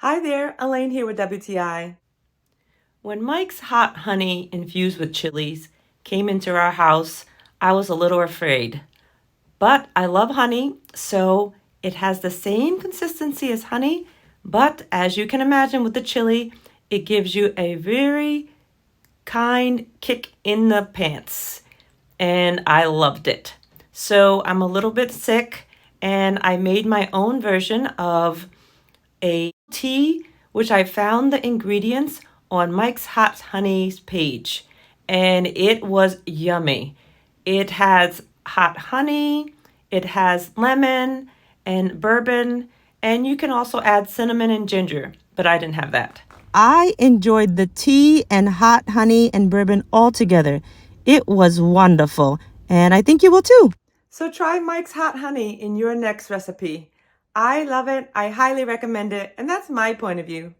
Hi there, Elaine here with WTI. When Mike's hot honey infused with chilies came into our house, I was a little afraid. But I love honey, so it has the same consistency as honey, but as you can imagine with the chili, it gives you a very kind kick in the pants. And I loved it. So I'm a little bit sick, and I made my own version of a tea, which I found the ingredients on Mike's Hot Honey's page, and it was yummy. It has hot honey, it has lemon and bourbon, and you can also add cinnamon and ginger, but I didn't have that. I enjoyed the tea and hot honey and bourbon all together. It was wonderful, and I think you will too. So try Mike's Hot Honey in your next recipe. I love it, I highly recommend it, and that's my point of view.